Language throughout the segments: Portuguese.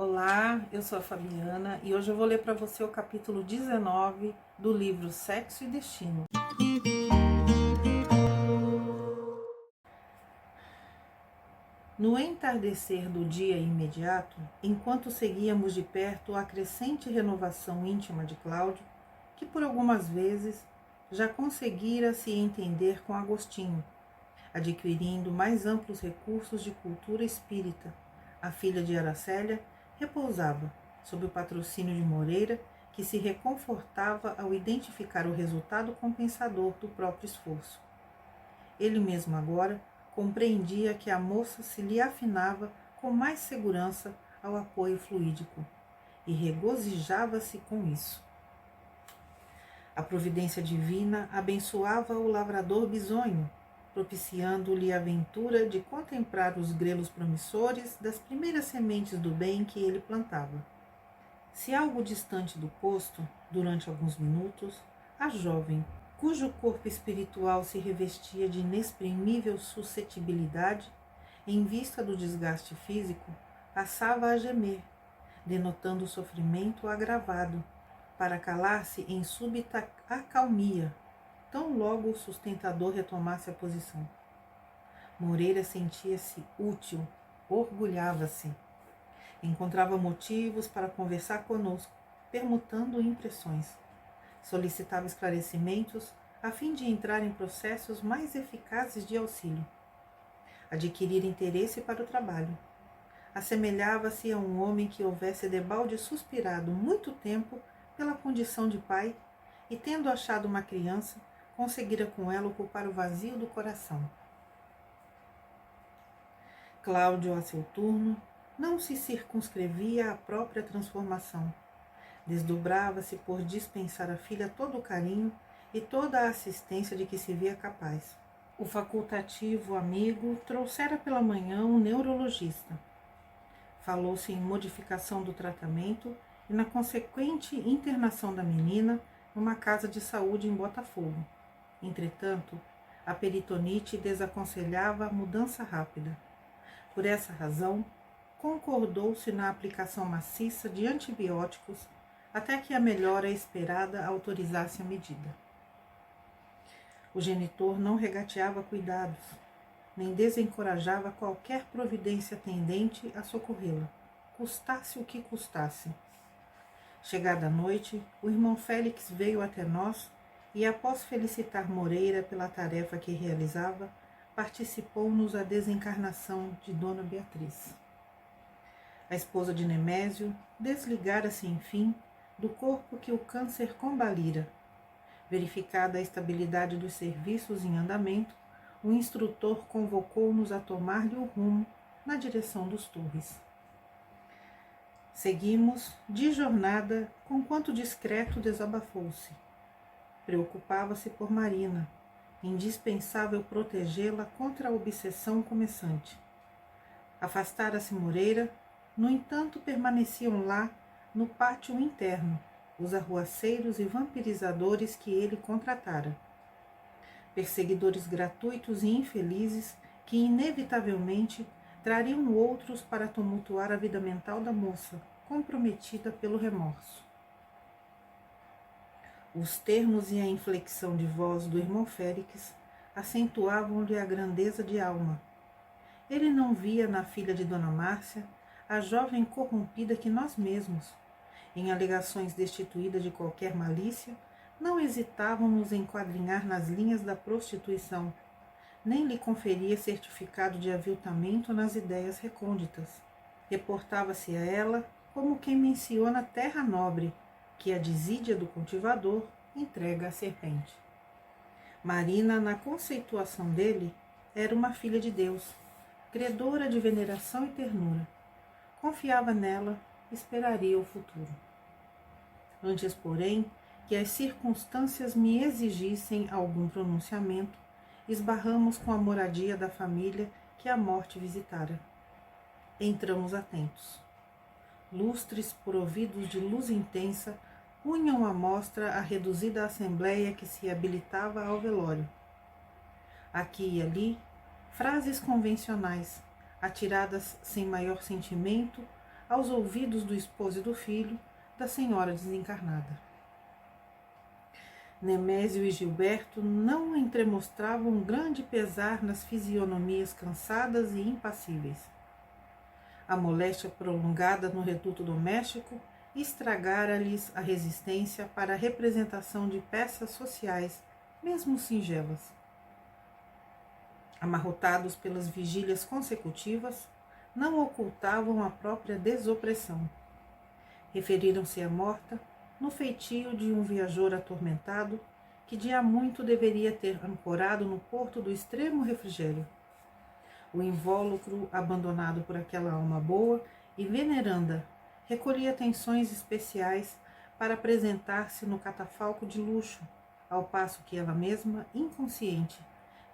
Olá, eu sou a Fabiana e hoje eu vou ler para você o capítulo 19 do livro Sexo e Destino. No entardecer do dia imediato, enquanto seguíamos de perto a crescente renovação íntima de Cláudio, que por algumas vezes já conseguira se entender com Agostinho, adquirindo mais amplos recursos de cultura espírita, a filha de Aracélia repousava, sob o patrocínio de Moreira, que se reconfortava ao identificar o resultado compensador do próprio esforço. Ele mesmo agora compreendia que a moça se lhe afinava com mais segurança ao apoio fluídico, e regozijava-se com isso. A providência divina abençoava o lavrador bisonho, propiciando-lhe a aventura de contemplar os grelos promissores das primeiras sementes do bem que ele plantava. Se algo distante do posto, durante alguns minutos, a jovem, cujo corpo espiritual se revestia de inexprimível suscetibilidade, em vista do desgaste físico, passava a gemer, denotando o sofrimento agravado, para calar-se em súbita acalmia, tão logo o sustentador retomasse a posição. Moreira sentia-se útil, orgulhava-se. Encontrava motivos para conversar conosco, permutando impressões. Solicitava esclarecimentos a fim de entrar em processos mais eficazes de auxílio. Adquirir interesse para o trabalho. Assemelhava-se a um homem que houvesse debalde suspirado muito tempo pela condição de pai e, tendo achado uma criança, conseguira com ela ocupar o vazio do coração. Cláudio, a seu turno, não se circunscrevia à própria transformação. Desdobrava-se por dispensar à filha todo o carinho e toda a assistência de que se via capaz. O facultativo amigo trouxera pela manhã um neurologista. Falou-se em modificação do tratamento e na consequente internação da menina numa casa de saúde em Botafogo. Entretanto, a peritonite desaconselhava a mudança rápida. Por essa razão, concordou-se na aplicação maciça de antibióticos até que a melhora esperada autorizasse a medida. O genitor não regateava cuidados, nem desencorajava qualquer providência tendente a socorrê-la, custasse o que custasse. Chegada a noite, o irmão Félix veio até nós e, após felicitar Moreira pela tarefa que realizava, participou-nos a desencarnação de Dona Beatriz. A esposa de Nemésio desligara-se, enfim, do corpo que o câncer combalira. Verificada a estabilidade dos serviços em andamento, o instrutor convocou-nos a tomar-lhe o rumo na direção dos Torres. Seguimos, de jornada, conquanto discreto desabafou-se. Preocupava-se por Marina, indispensável protegê-la contra a obsessão começante. Afastara-se Moreira, no entanto permaneciam lá, no pátio interno, os arruaceiros e vampirizadores que ele contratara. Perseguidores gratuitos e infelizes que, inevitavelmente, trariam outros para tumultuar a vida mental da moça, comprometida pelo remorso. Os termos e a inflexão de voz do irmão Félix acentuavam-lhe a grandeza de alma. Ele não via na filha de Dona Márcia a jovem corrompida que nós mesmos, em alegações destituídas de qualquer malícia, não hesitávamos em enquadrinhar nas linhas da prostituição, nem lhe conferia certificado de aviltamento nas ideias recônditas. Reportava-se a ela como quem menciona terra nobre, que a desídia do cultivador entrega à serpente. Marina, na conceituação dele, era uma filha de Deus, credora de veneração e ternura. Confiava nela, esperaria o futuro. Antes, porém, que as circunstâncias me exigissem algum pronunciamento, esbarramos com a moradia da família que a morte visitara. Entramos atentos. Lustres providos de luz intensa punham à mostra a reduzida assembleia que se habilitava ao velório. Aqui e ali, frases convencionais, atiradas sem maior sentimento, aos ouvidos do esposo e do filho da senhora desencarnada. Nemésio e Gilberto não entremostravam um grande pesar nas fisionomias cansadas e impassíveis. A moléstia prolongada no reduto doméstico estragara-lhes a resistência para a representação de peças sociais, mesmo singelas. Amarrotados pelas vigílias consecutivas, não ocultavam a própria desopressão. Referiram-se à morta no feitio de um viajor atormentado que de há muito deveria ter ancorado no porto do extremo refrigério. O invólucro, abandonado por aquela alma boa e veneranda, recolhia atenções especiais para apresentar-se no catafalco de luxo, ao passo que ela mesma, inconsciente,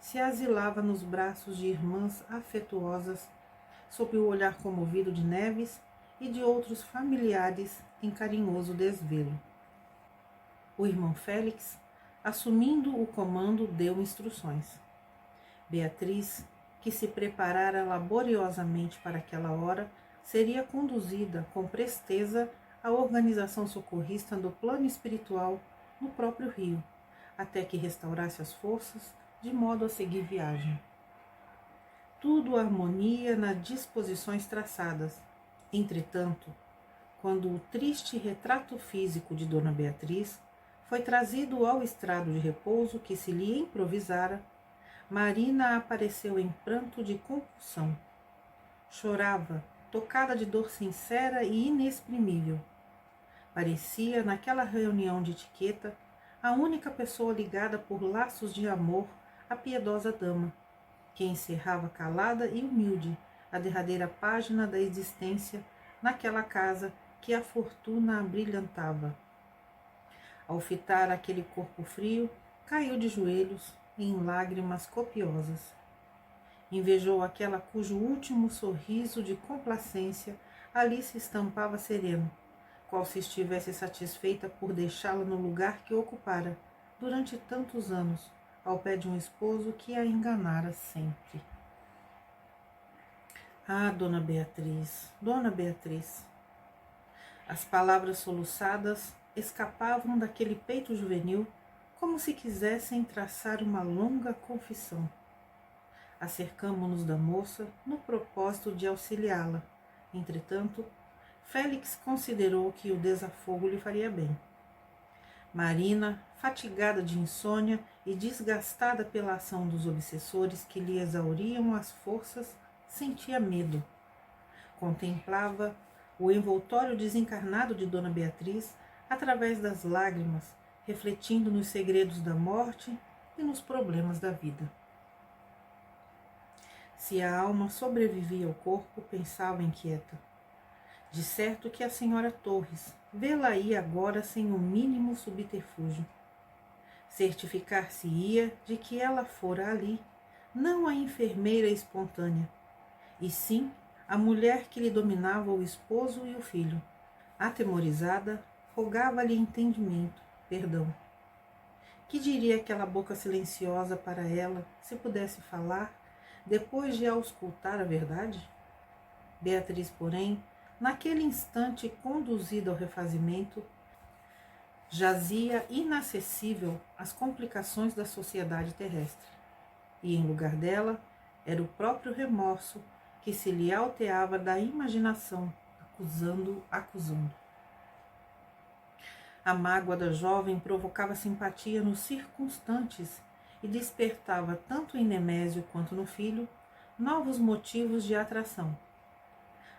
se asilava nos braços de irmãs afetuosas, sob o olhar comovido de Neves e de outros familiares em carinhoso desvelo. O irmão Félix, assumindo o comando, deu instruções. Beatriz, que se preparara laboriosamente para aquela hora, seria conduzida com presteza à organização socorrista do plano espiritual no próprio Rio, até que restaurasse as forças, de modo a seguir viagem. Tudo harmonia nas disposições traçadas. Entretanto, quando o triste retrato físico de Dona Beatriz foi trazido ao estrado de repouso que se lhe improvisara, Marina apareceu em pranto de compulsão. Chorava, tocada de dor sincera e inexprimível. Parecia, naquela reunião de etiqueta, a única pessoa ligada por laços de amor à piedosa dama, que encerrava calada e humilde a derradeira página da existência naquela casa que a fortuna abrilhantava. Ao fitar aquele corpo frio, caiu de joelhos em lágrimas copiosas. Invejou aquela cujo último sorriso de complacência ali se estampava sereno, qual se estivesse satisfeita por deixá-la no lugar que ocupara durante tantos anos, ao pé de um esposo que a enganara sempre. Ah, Dona Beatriz, Dona Beatriz! As palavras soluçadas escapavam daquele peito juvenil como se quisessem traçar uma longa confissão. Acercamo-nos da moça no propósito de auxiliá-la. Entretanto, Félix considerou que o desafogo lhe faria bem. Marina, fatigada de insônia e desgastada pela ação dos obsessores que lhe exauriam as forças, sentia medo. Contemplava o envoltório desencarnado de Dona Beatriz através das lágrimas, refletindo nos segredos da morte e nos problemas da vida. Se a alma sobrevivia ao corpo, pensava inquieta. De certo que a senhora Torres vê-la-ia agora sem o mínimo subterfúgio. Certificar-se-ia de que ela fora ali, não a enfermeira espontânea, e sim a mulher que lhe dominava o esposo e o filho. Atemorizada, rogava-lhe entendimento, perdão. Que diria aquela boca silenciosa para ela, se pudesse falar, depois de auscultar a verdade? Beatriz, porém, naquele instante conduzida ao refazimento, jazia inacessível às complicações da sociedade terrestre, e em lugar dela era o próprio remorso que se lhe alteava da imaginação, acusando. A mágoa da jovem provocava simpatia nos circunstantes e despertava tanto em Nemésio quanto no filho novos motivos de atração.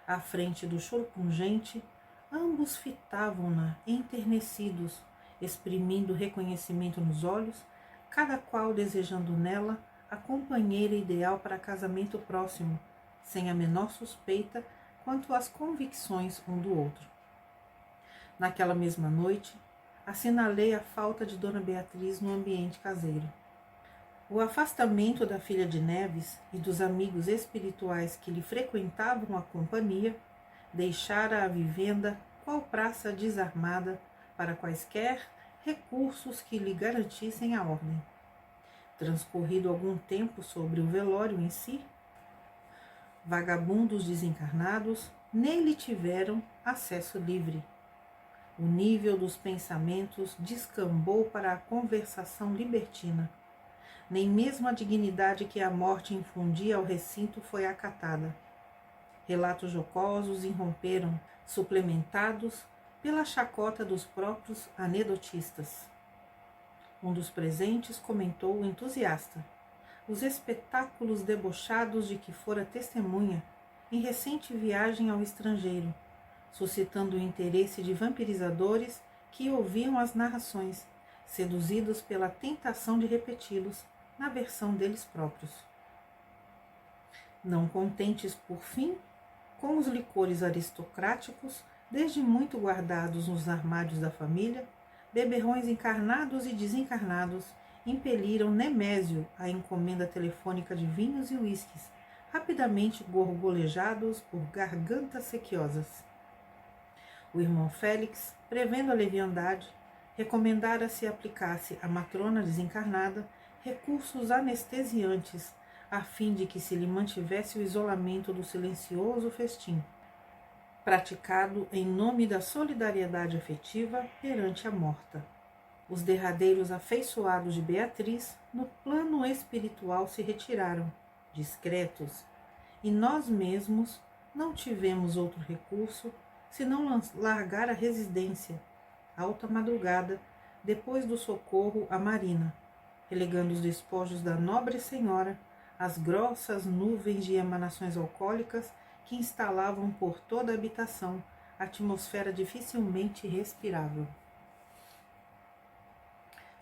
À frente do choro pungente, ambos fitavam-na enternecidos, exprimindo reconhecimento nos olhos, cada qual desejando nela a companheira ideal para casamento próximo, sem a menor suspeita quanto às convicções um do outro. Naquela mesma noite, assinalei a falta de Dona Beatriz no ambiente caseiro. O afastamento da filha de Neves e dos amigos espirituais que lhe frequentavam a companhia deixara a vivenda qual praça desarmada para quaisquer recursos que lhe garantissem a ordem. Transcorrido algum tempo sobre o velório em si, vagabundos desencarnados nele tiveram acesso livre. O nível dos pensamentos descambou para a conversação libertina. Nem mesmo a dignidade que a morte infundia ao recinto foi acatada. Relatos jocosos irromperam, suplementados pela chacota dos próprios anedotistas. Um dos presentes comentou entusiasta os espetáculos debochados de que fora testemunha em recente viagem ao estrangeiro, suscitando o interesse de vampirizadores que ouviam as narrações, seduzidos pela tentação de repeti-los na versão deles próprios. Não contentes, por fim, com os licores aristocráticos, desde muito guardados nos armários da família, beberrões encarnados e desencarnados impeliram Nemésio à encomenda telefônica de vinhos e uísques, rapidamente gorgolejados por gargantas sequiosas. O irmão Félix, prevendo a leviandade, recomendara se aplicasse à matrona desencarnada recursos anestesiantes, a fim de que se lhe mantivesse o isolamento do silencioso festim, praticado em nome da solidariedade afetiva perante a morta. Os derradeiros afeiçoados de Beatriz, no plano espiritual, se retiraram, discretos, e nós mesmos não tivemos outro recurso senão largar a residência, alta madrugada, depois do socorro à Marina, relegando os despojos da nobre senhora às grossas nuvens de emanações alcoólicas que instalavam por toda a habitação atmosfera dificilmente respirável.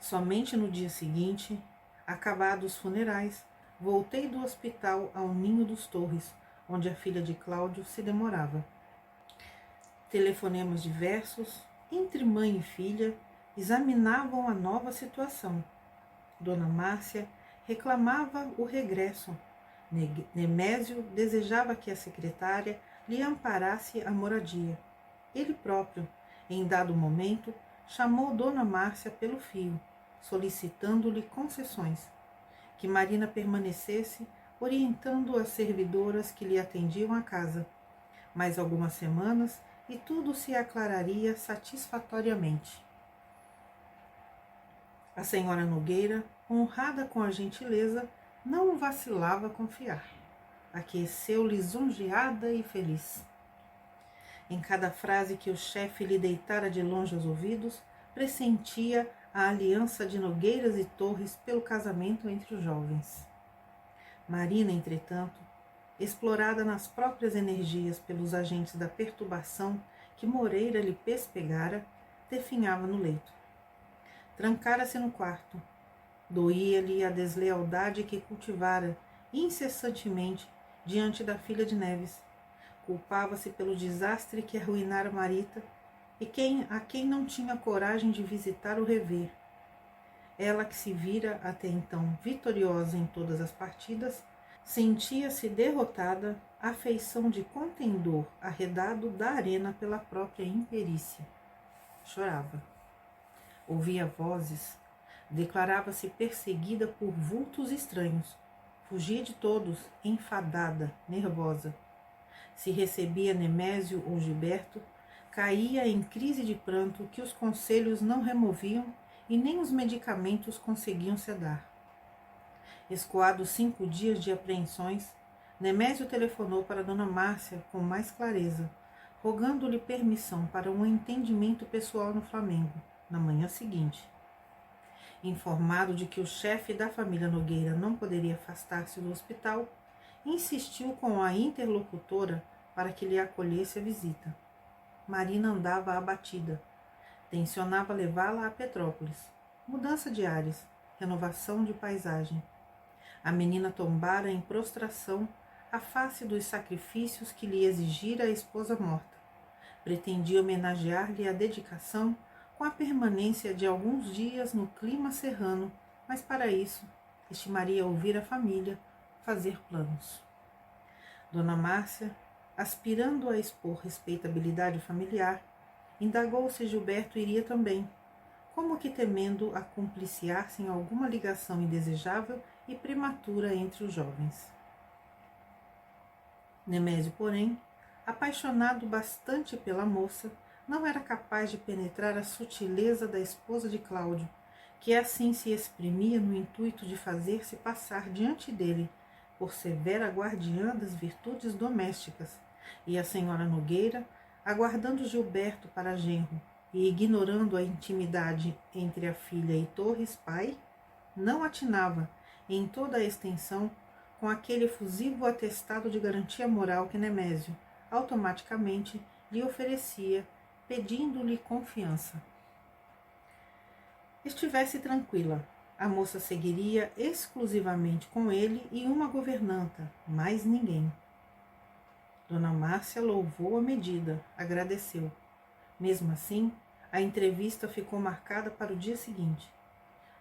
Somente no dia seguinte, acabados os funerais, voltei do hospital ao Ninho dos Torres, onde a filha de Cláudio se demorava. Telefonemas diversos, entre mãe e filha, examinavam a nova situação. Dona Márcia reclamava o regresso. Nemésio desejava que a secretária lhe amparasse a moradia. Ele próprio, em dado momento, chamou Dona Márcia pelo fio, solicitando-lhe concessões, que Marina permanecesse orientando as servidoras que lhe atendiam a casa. Mais algumas semanas e tudo se aclararia satisfatoriamente. A senhora Nogueira, honrada com a gentileza, não vacilava a confiar. Aqueceu lisonjeada e feliz. Em cada frase que o chefe lhe deitara de longe aos ouvidos, pressentia a aliança de Nogueiras e Torres pelo casamento entre os jovens. Marina, entretanto, explorada nas próprias energias pelos agentes da perturbação que Moreira lhe pespegara, definhava no leito. Trancara-se no quarto. Doía-lhe a deslealdade que cultivara incessantemente diante da filha de Neves. Culpava-se pelo desastre que arruinara Marita e a quem não tinha coragem de visitar ou rever. Ela, que se vira até então vitoriosa em todas as partidas, sentia-se derrotada à feição de contendor arredado da arena pela própria imperícia. Chorava. Ouvia vozes, declarava-se perseguida por vultos estranhos, fugia de todos, enfadada, nervosa. Se recebia Nemésio ou Gilberto, caía em crise de pranto que os conselhos não removiam e nem os medicamentos conseguiam sedar. Escoados 5 dias de apreensões, Nemésio telefonou para Dona Márcia com mais clareza, rogando-lhe permissão para um entendimento pessoal no Flamengo, na manhã seguinte. Informado de que o chefe da família Nogueira não poderia afastar-se do hospital, insistiu com a interlocutora para que lhe acolhesse a visita. Marina andava abatida. Tencionava levá-la a Petrópolis. Mudança de ares, renovação de paisagem. A menina tombara em prostração à face dos sacrifícios que lhe exigira a esposa morta. Pretendia homenagear-lhe a dedicação com a permanência de alguns dias no clima serrano, mas para isso estimaria ouvir a família fazer planos. Dona Márcia, aspirando a expor respeitabilidade familiar, indagou se Gilberto iria também, como que temendo acumpliciar-se em alguma ligação indesejável e prematura entre os jovens. Nemésio, porém, apaixonado bastante pela moça, não era capaz de penetrar a sutileza da esposa de Cláudio, que assim se exprimia no intuito de fazer-se passar diante dele por severa guardiã das virtudes domésticas, e a senhora Nogueira, aguardando Gilberto para genro e ignorando a intimidade entre a filha e Torres pai, não atinava, em toda a extensão, com aquele efusivo atestado de garantia moral que Nemésio automaticamente lhe oferecia, pedindo-lhe confiança. Estivesse tranquila, a moça seguiria exclusivamente com ele e uma governanta, mais ninguém. Dona Márcia louvou a medida, agradeceu. Mesmo assim, a entrevista ficou marcada para o dia seguinte.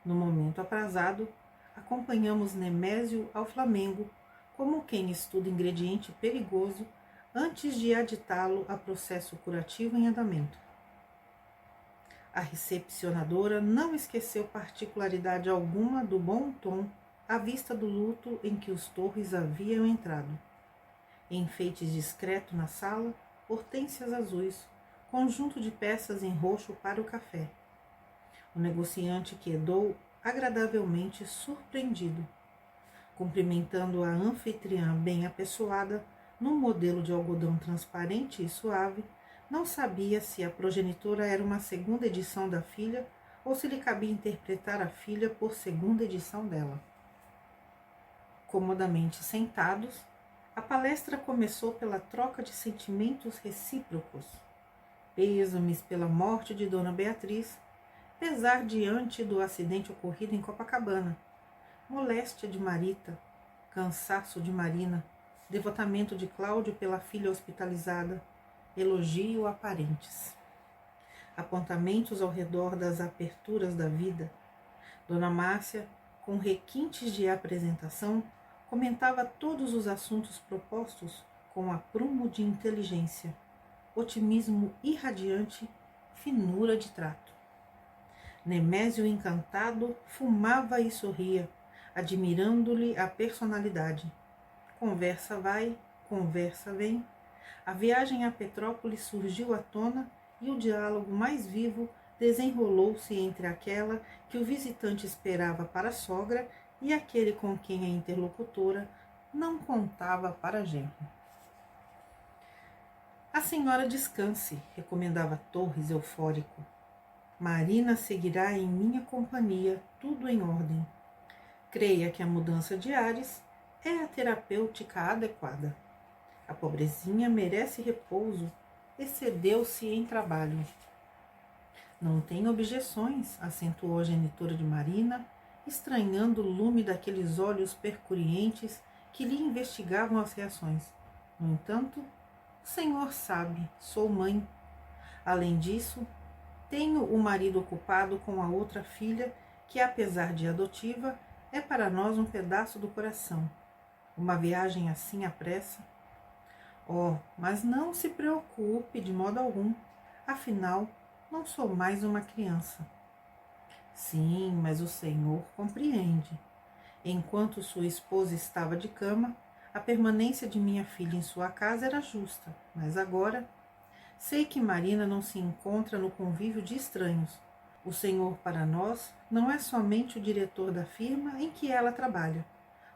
No momento aprazado, acompanhamos Nemésio ao Flamengo, como quem estuda ingrediente perigoso antes de aditá-lo a processo curativo em andamento. A recepcionadora não esqueceu particularidade alguma do bom tom à vista do luto em que os Torres haviam entrado. Enfeites discreto na sala, hortênsias azuis, conjunto de peças em roxo para o café. O negociante quedou agradavelmente surpreendido. Cumprimentando a anfitriã bem apessoada, num modelo de algodão transparente e suave, não sabia se a progenitora era uma segunda edição da filha ou se lhe cabia interpretar a filha por segunda edição dela. Comodamente sentados, a palestra começou pela troca de sentimentos recíprocos. Pêsames pela morte de Dona Beatriz, pesar diante do acidente ocorrido em Copacabana, moléstia de Marita, cansaço de Marina, devotamento de Cláudio pela filha hospitalizada, elogio a parentes. Apontamentos ao redor das aperturas da vida. Dona Márcia, com requintes de apresentação, comentava todos os assuntos propostos com aprumo de inteligência, otimismo irradiante, finura de trato. Nemésio, encantado, fumava e sorria, admirando-lhe a personalidade. Conversa vai, conversa vem. A viagem a Petrópolis surgiu à tona e o diálogo mais vivo desenrolou-se entre aquela que o visitante esperava para a sogra e aquele com quem a interlocutora não contava para genro. A senhora descanse, recomendava Torres eufórico. Marina seguirá em minha companhia, tudo em ordem. Creia que a mudança de ares é a terapêutica adequada. A pobrezinha merece repouso, excedeu-se em trabalho. Não tem objeções, acentuou a genitora de Marina, estranhando o lume daqueles olhos percurientes que lhe investigavam as reações. No entanto, o senhor sabe, sou mãe. Além disso, tenho o marido ocupado com a outra filha, que, apesar de adotiva, é para nós um pedaço do coração. Uma viagem assim à pressa. Oh, mas não se preocupe de modo algum. Afinal, não sou mais uma criança. Sim, mas o senhor compreende. Enquanto sua esposa estava de cama, a permanência de minha filha em sua casa era justa, mas agora sei que Marina não se encontra no convívio de estranhos. O senhor para nós não é somente o diretor da firma em que ela trabalha.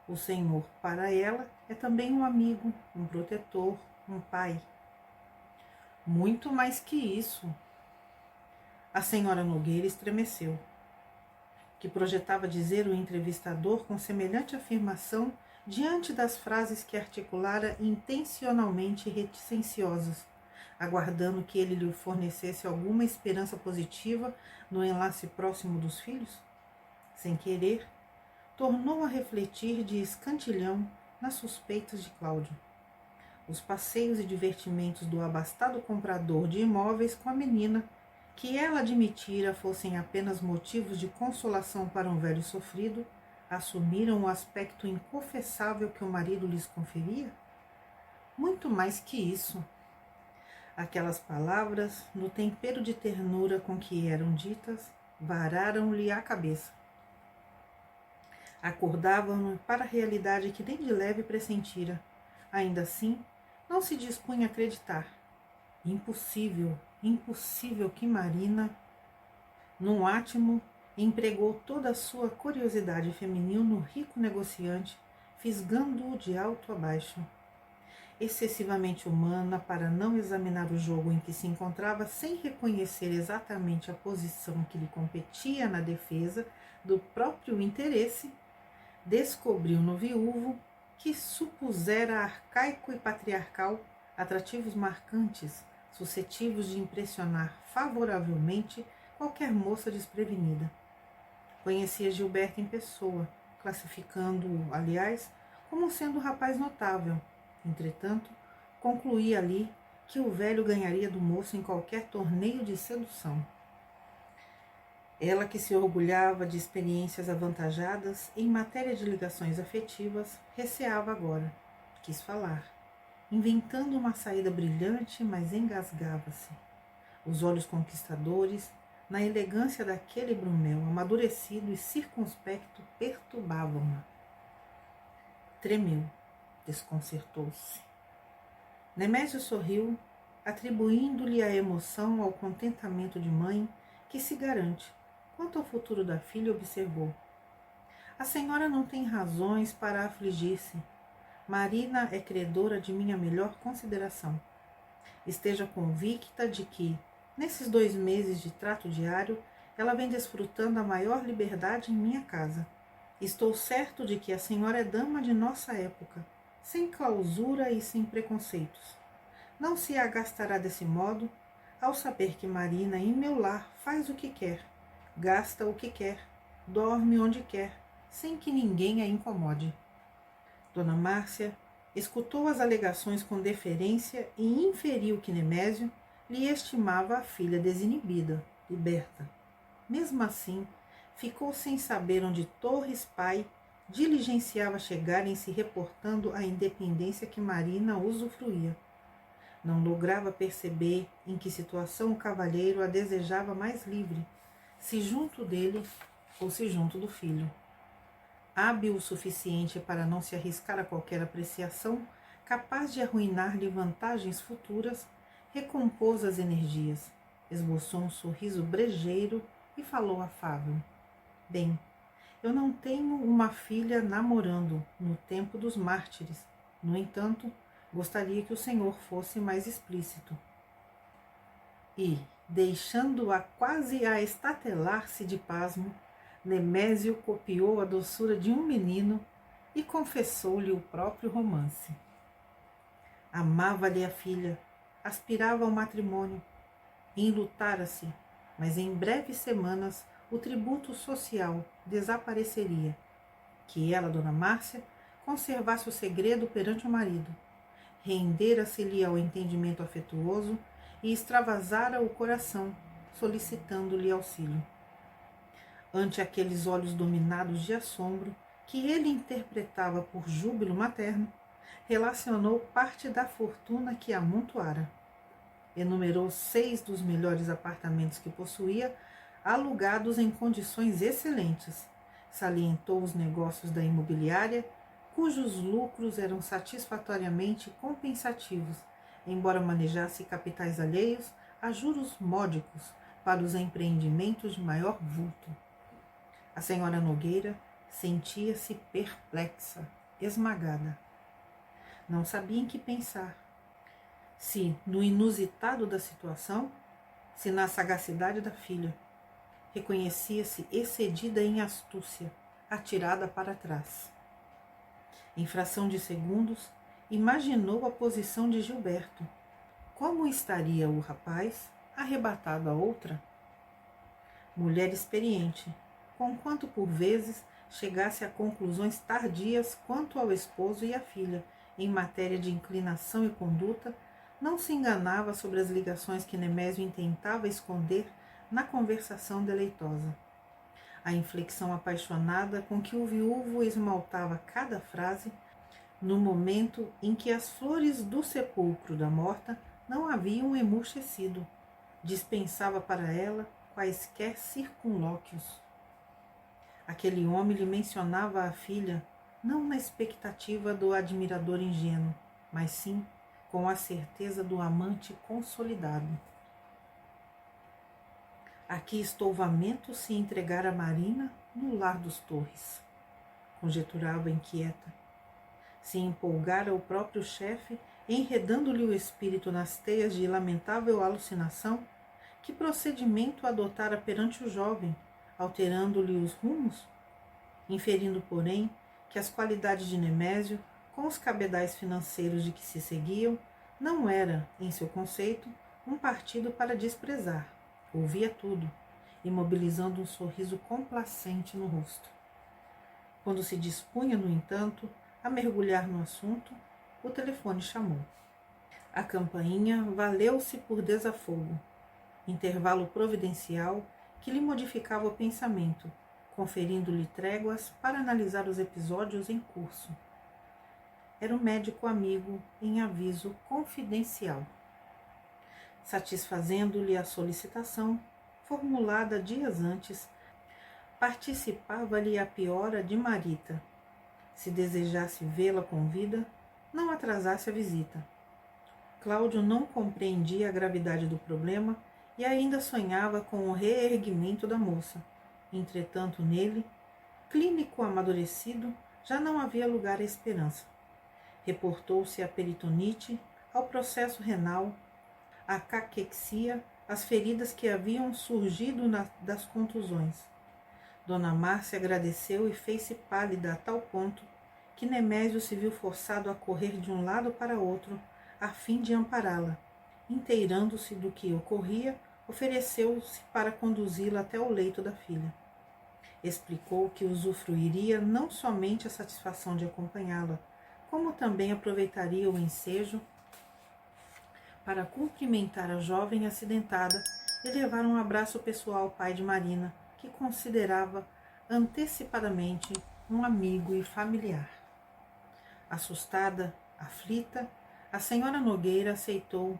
O senhor para ela é também um amigo, um protetor, um pai. Muito mais que isso. A senhora Nogueira estremeceu. Que projetava dizer o entrevistador com semelhante afirmação diante das frases que articulara intencionalmente reticenciosas, aguardando que ele lhe fornecesse alguma esperança positiva no enlace próximo dos filhos? Sem querer, tornou a refletir de escantilhão nas suspeitas de Cláudio. Os passeios e divertimentos do abastado comprador de imóveis com a menina, que ela admitira fossem apenas motivos de consolação para um velho sofrido, assumiram o aspecto inconfessável que o marido lhes conferia? Muito mais que isso. Aquelas palavras, no tempero de ternura com que eram ditas, vararam-lhe a cabeça. Acordavam-no para a realidade que nem de leve pressentira. Ainda assim, não se dispunha a acreditar. Impossível, impossível que Marina, num átimo, empregou toda a sua curiosidade feminil no rico negociante, fisgando-o de alto a baixo. Excessivamente humana para não examinar o jogo em que se encontrava sem reconhecer exatamente a posição que lhe competia na defesa do próprio interesse, descobriu no viúvo, que supusera arcaico e patriarcal, atrativos marcantes, suscetíveis de impressionar favoravelmente qualquer moça desprevenida. Conhecia Gilberto em pessoa, classificando-o, aliás, como sendo um rapaz notável. Entretanto, concluía ali que o velho ganharia do moço em qualquer torneio de sedução. Ela, que se orgulhava de experiências avantajadas em matéria de ligações afetivas, receava agora. Quis falar, inventando uma saída brilhante, mas engasgava-se. Os olhos conquistadores, na elegância daquele Brumel amadurecido e circunspecto, perturbavam-na. Tremeu, desconcertou-se. Nemésio sorriu, atribuindo-lhe a emoção ao contentamento de mãe que se garante. Quanto ao futuro da filha, observou: a senhora não tem razões para afligir-se. Marina é credora de minha melhor consideração. Esteja convicta de que, nesses 2 meses de trato diário, ela vem desfrutando a maior liberdade em minha casa. Estou certo de que a senhora é dama de nossa época, sem clausura e sem preconceitos. Não se agastará desse modo, ao saber que Marina em meu lar faz o que quer, gasta o que quer, dorme onde quer, sem que ninguém a incomode. Dona Márcia escutou as alegações com deferência e inferiu que Nemésio lhe estimava a filha desinibida, liberta. Mesmo assim, ficou sem saber onde Torres, pai, diligenciava chegar em se reportando à independência que Marina usufruía. Não lograva perceber em que situação o cavalheiro a desejava mais livre, se junto dele ou se junto do filho. Hábil o suficiente para não se arriscar a qualquer apreciação capaz de arruinar-lhe vantagens futuras, recompôs as energias, esboçou um sorriso brejeiro e falou afável: bem, eu não tenho uma filha namorando no tempo dos mártires. No entanto, gostaria que o senhor fosse mais explícito. E, deixando-a quase a estatelar-se de pasmo, Nemésio copiou a doçura de um menino e confessou-lhe o próprio romance. Amava-lhe a filha, aspirava ao matrimônio, enlutara-se, mas em breves semanas o tributo social desapareceria. Que ela, Dona Márcia, conservasse o segredo perante o marido, rendera-se-lhe ao entendimento afetuoso e extravasara o coração, solicitando-lhe auxílio. Ante aqueles olhos dominados de assombro, que ele interpretava por júbilo materno, relacionou parte da fortuna que amontoara. Enumerou 6 dos melhores apartamentos que possuía, alugados em condições excelentes. Salientou os negócios da imobiliária, cujos lucros eram satisfatoriamente compensativos, embora manejasse capitais alheios a juros módicos para os empreendimentos de maior vulto. A senhora Nogueira sentia-se perplexa, esmagada. Não sabia em que pensar. Se no inusitado da situação, se na sagacidade da filha. Reconhecia-se excedida em astúcia, atirada para trás. Em fração de segundos, imaginou a posição de Gilberto. Como estaria o rapaz arrebatado a outra? Mulher experiente, conquanto por vezes chegasse a conclusões tardias quanto ao esposo e à filha, em matéria de inclinação e conduta, não se enganava sobre as ligações que Nemésio intentava esconder na conversação deleitosa. A inflexão apaixonada com que o viúvo esmaltava cada frase, no momento em que as flores do sepulcro da morta não haviam emurchecido, dispensava para ela quaisquer circunlóquios. Aquele homem lhe mencionava a filha, não na expectativa do admirador ingênuo, mas sim com a certeza do amante consolidado. Aqui Estouvameto se entregar a Marina no lar dos Torres, conjeturava inquieta. Se empolgara o próprio chefe, enredando-lhe o espírito nas teias de lamentável alucinação, que procedimento adotara perante o jovem, alterando-lhe os rumos? Inferindo, porém, que as qualidades de Nemésio, com os cabedais financeiros de que se seguiam, não era, em seu conceito, um partido para desprezar. Ouvia tudo, imobilizando um sorriso complacente no rosto. Quando se dispunha, no entanto, a mergulhar no assunto, o telefone chamou. A campainha valeu-se por desafogo, intervalo providencial que lhe modificava o pensamento, conferindo-lhe tréguas para analisar os episódios em curso. Era o médico amigo em aviso confidencial. Satisfazendo-lhe a solicitação, formulada dias antes, participava-lhe a piora de Marita. Se desejasse vê-la com vida, não atrasasse a visita. Cláudio não compreendia a gravidade do problema e ainda sonhava com o reerguimento da moça. Entretanto, nele, clínico amadurecido, já não havia lugar à esperança. Reportou-se a peritonite, ao processo renal, a caquexia, as feridas que haviam surgido das contusões. Dona Márcia agradeceu e fez-se pálida a tal ponto que Nemésio se viu forçado a correr de um lado para outro a fim de ampará-la. Inteirando-se do que ocorria, ofereceu-se para conduzi-la até o leito da filha. Explicou que usufruiria não somente a satisfação de acompanhá-la, como também aproveitaria o ensejo para cumprimentar a jovem acidentada e levar um abraço pessoal ao pai de Marina, que considerava antecipadamente um amigo e familiar. Assustada, aflita, a senhora Nogueira aceitou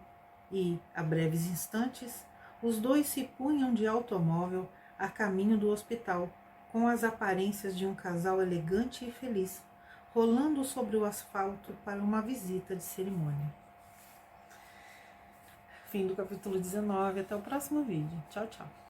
e, a breves instantes, os dois se punham de automóvel a caminho do hospital, com as aparências de um casal elegante e feliz, rolando sobre o asfalto para uma visita de cerimônia. Fim do capítulo 19. Até o próximo vídeo. Tchau, tchau.